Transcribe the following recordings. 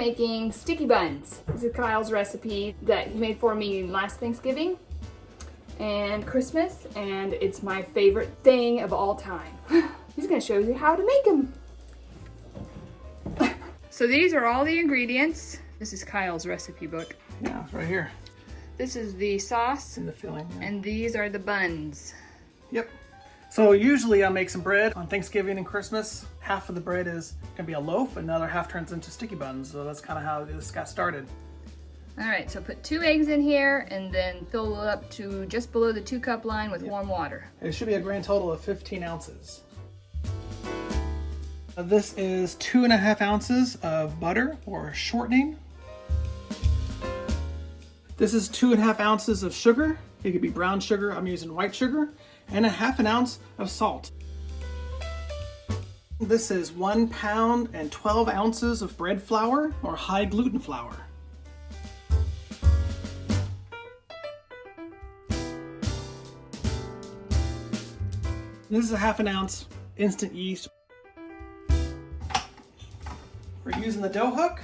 making sticky buns. This is Kyle's recipe that he made for me last Thanksgiving and Christmas, and it's my favorite thing of all time. He's gonna show you how to make them. So these are all the ingredients. This is Kyle's recipe book. Yeah, it's right here. This is the sauce. In the filling. Yeah. And these are the buns. Yep. So usually I make some bread on Thanksgiving and Christmas. Half of the bread is gonna be a loaf, and the other half turns into sticky buns. So that's kind of how this got started. All right, so put 2 eggs in here and then fill it up to just below the 2-cup line with warm water. It should be a grand total of 15 ounces. This is 2.5 ounces of butter or shortening. This is 2.5 ounces of sugar. It could be brown sugar, I'm using white sugar, and 1/2 ounce of salt. This is 1 pound and 12 ounces of bread flour or high gluten flour. This is 1/2 ounce instant yeast. We're using the dough hook.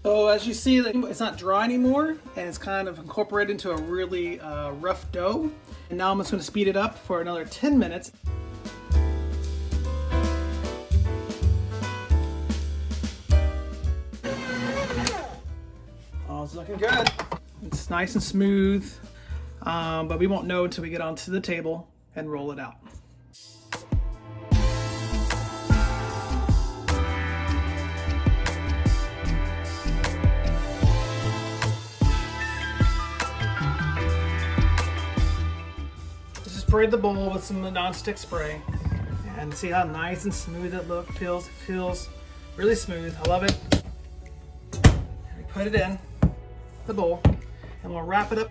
So as you see, it's not dry anymore, and it's kind of incorporated into a really rough dough. And now I'm just going to speed it up for another 10 minutes. Oh, it's looking good. It's nice and smooth, but we won't know until we get onto the table and roll it out. Spray the bowl with some non-stick spray and see how nice and smooth it feels. It feels really smooth. I love it. We put it in the bowl and we'll wrap it up.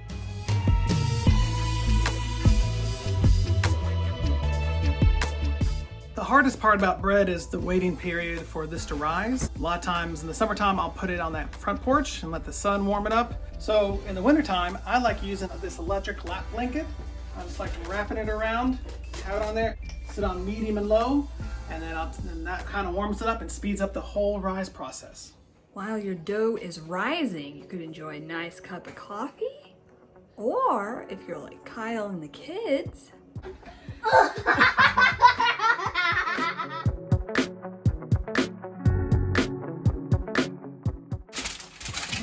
The hardest part about bread is the waiting period for this to rise. A lot of times in the summertime I'll put it on that front porch and let the sun warm it up. So in the wintertime I like using this electric lap blanket. I just like wrapping it around, have it on there, sit on medium and low, and then that kind of warms it up and speeds up the whole rise process. While your dough is rising, you could enjoy a nice cup of coffee, or if you're like Kyle and the kids,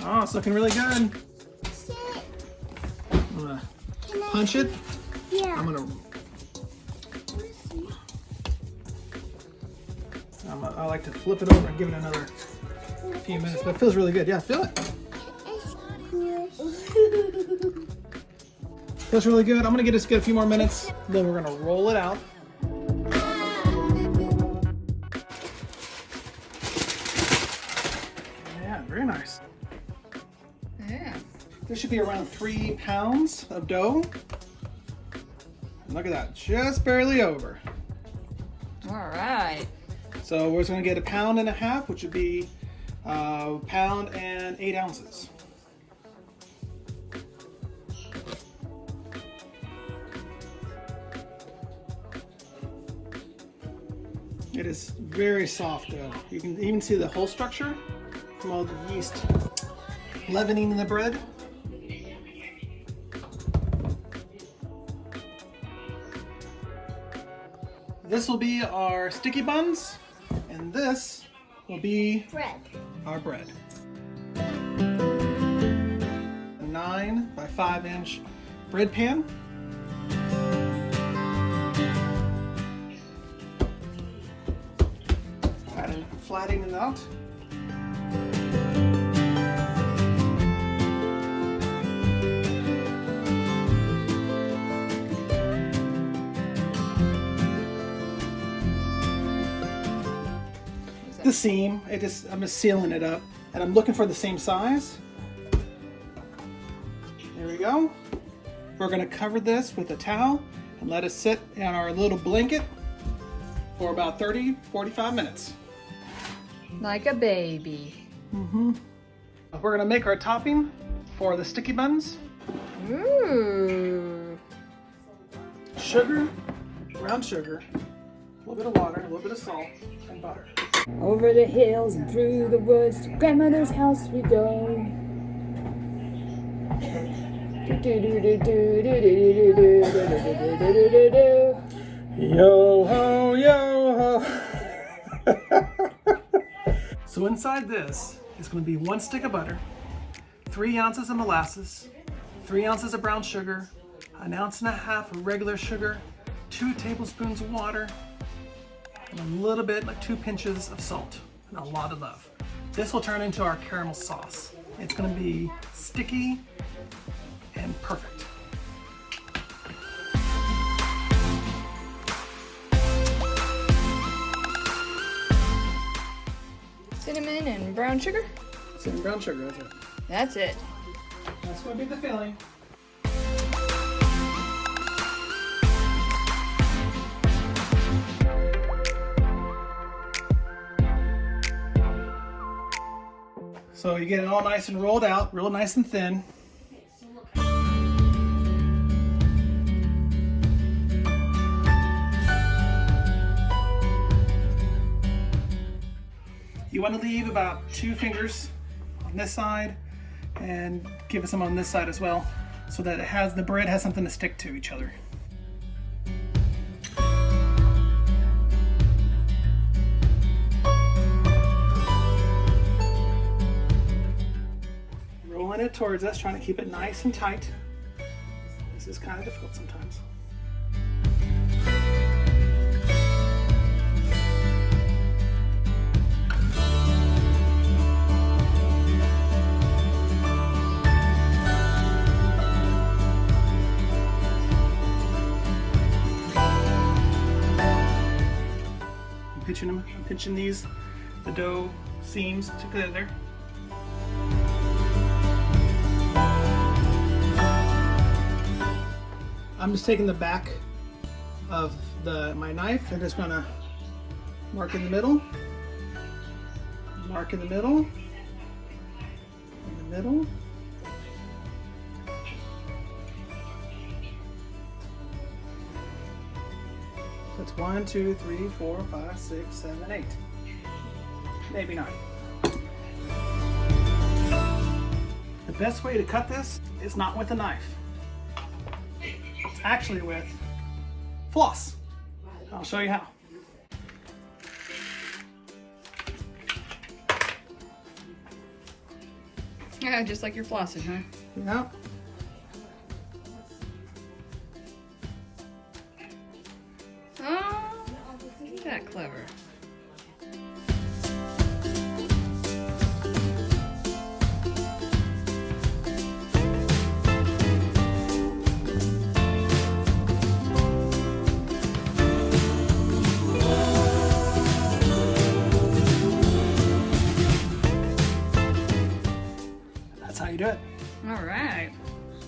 oh, it's looking really good. I'm gonna punch it. Yeah. I like to flip it over and give it another few minutes, but it feels really good. Yeah, feel it. Feels really good. I'm gonna just get a few more minutes, then we're gonna roll it out. Yeah, very nice. yeah. This should be around 3 pounds of dough. Look at that, just barely over. All right. So we're just gonna get 1.5 pounds, which would be 1 pound and 8 ounces. It is very soft dough. You can even see the whole structure from all the yeast leavening in the bread. This will be our sticky buns, and this will be our bread. A 9 by 5 inch bread pan. Flattening it out. The seam, I'm just sealing it up, and I'm looking for the same size. There we go. We're going to cover this with a towel and let it sit in our little blanket for about 30-45 minutes. Like a baby. We're going to make our topping for the sticky buns. Ooh. sugar, brown sugar, a little bit of water, a little bit of salt, and butter. Over the hills and through the woods to grandmother's house we go. Yo ho, yo ho. So inside this is going to be 1 stick of butter, 3 ounces of molasses, 3 ounces of brown sugar, 1.5 ounces of regular sugar, 2 tablespoons of water, and a little bit, like 2 pinches of salt, and a lot of love. This will turn into our caramel sauce. It's going to be sticky and perfect. Cinnamon and brown sugar? Cinnamon, brown sugar, that's it. That's it. That's going to be the filling. So you get it all nice and rolled out, real nice and thin. You want to leave about 2 fingers on this side and give it some on this side as well, so that the bread has something to stick to each other. Rolling it towards us, trying to keep it nice and tight. This is kind of difficult sometimes. I'm pinching the dough seams together. I'm just taking the back of my knife and just gonna mark in the middle, mark in the middle, in the middle. That's 1, 2, 3, 4, 5, 6, 7, 8. Maybe 9. The best way to cut this is not with a knife. It's actually with floss. I'll show you how. Yeah, just like your flossing, huh? Yeah. Oh, isn't that clever? That's how you do it. All right.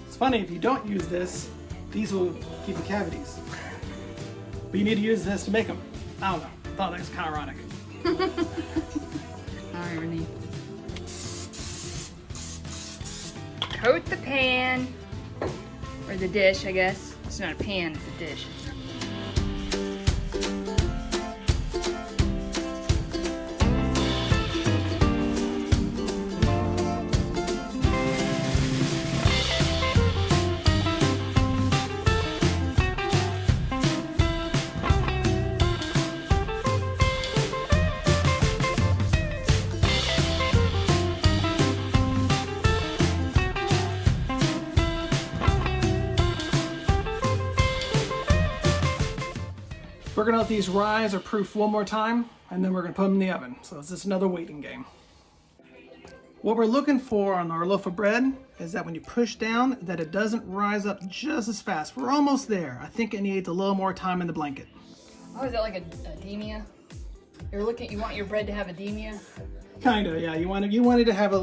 It's funny, if you don't use this, these will keep you cavities. But you need to use this to make them. I don't know. I thought that was kind of ironic. Irony. Coat the pan. Or the dish, I guess. It's not a pan, it's a dish. We're gonna let these rise or proof one more time, and then we're gonna put them in the oven. So it's just another waiting game. What we're looking for on our loaf of bread is that when you push down, that it doesn't rise up just as fast. We're almost there. I think it needs a little more time in the blanket. Oh, is that like a demia? You want your bread to have a demia? Kinda, yeah. You wanted to have a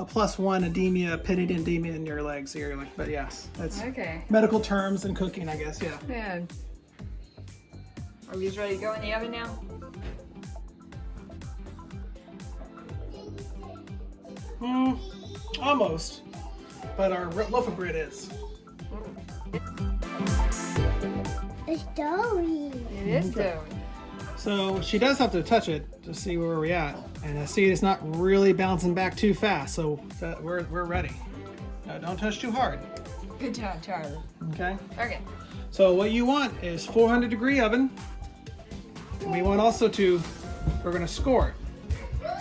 +1 edema, pitted edema in your legs here, like. But yes, that's Okay. medical terms in cooking, I guess. Yeah. Yeah. Are these ready to go in the oven now? Almost, but our loaf of bread is. It's doughy. It is doughy. So she does have to touch it to see where we're at. And I see it's not really bouncing back too fast, so we're ready. Now, don't touch too hard. Good job, Charlie. Okay? Okay. So what you want is 400-degree oven. And we want also we're gonna score it.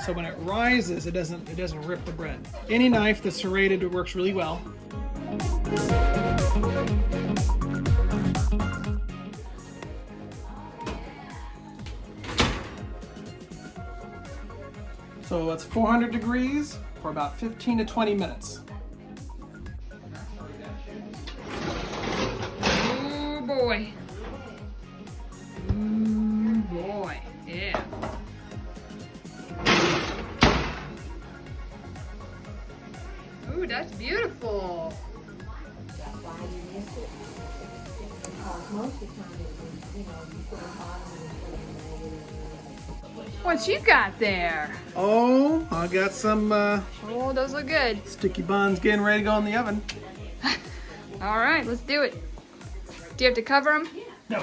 So when it rises, it doesn't rip the bread. Any knife that's serrated works really well. So it's 400 degrees for about 15 to 20 minutes. Oh boy. Oh boy. Yeah. Ooh, that's beautiful. What you got there? Oh, I got some Oh, those look good. sticky buns getting ready to go in the oven. All right, let's do it. Do you have to cover them? No.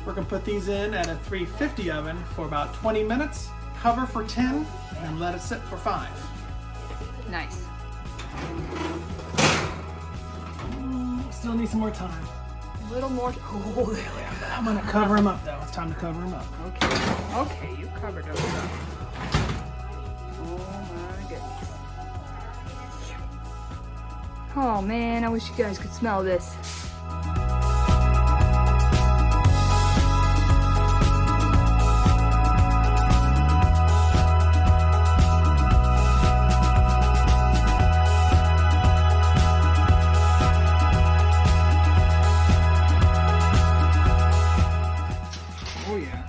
We're gonna put these in at a 350 oven for about 20 minutes. Cover for 10 and let it sit for 5. Nice. Still need some more time. A little more. Oh, there we go. I'm gonna cover them up though. It's time to cover them up. Okay. Okay, you covered those up. Oh my goodness. Oh man, I wish you guys could smell this. Oh yeah.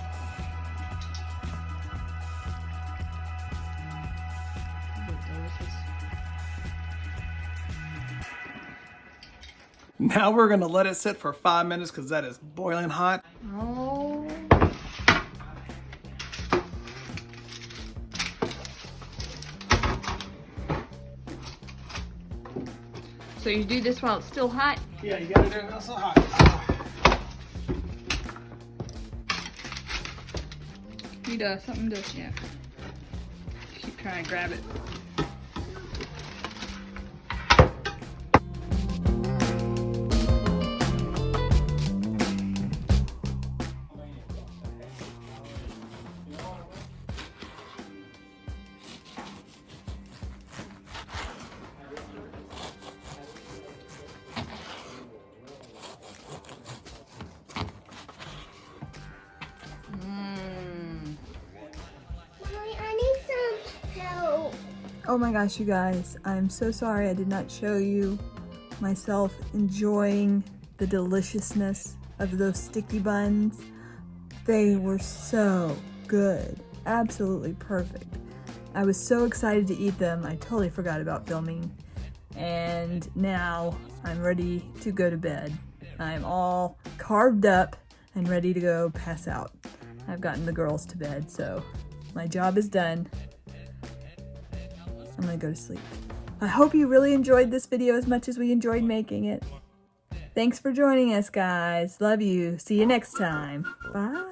Now we're gonna let it sit for 5 minutes because that is boiling hot. Oh. So you do this while it's still hot? Yeah, you gotta do it while it's still hot. He does, something does, yeah. Keep trying to grab it. Mommy, I need some help. Oh my gosh, you guys, I'm so sorry I did not show you myself enjoying the deliciousness of those sticky buns. They were so good, absolutely perfect. I was so excited to eat them, I totally forgot about filming. And now I'm ready to go to bed. I'm all carved up and ready to go pass out. I've gotten the girls to bed, so my job is done. I'm gonna go to sleep. I hope you really enjoyed this video as much as we enjoyed making it. Thanks for joining us, guys. Love you. See you next time. Bye.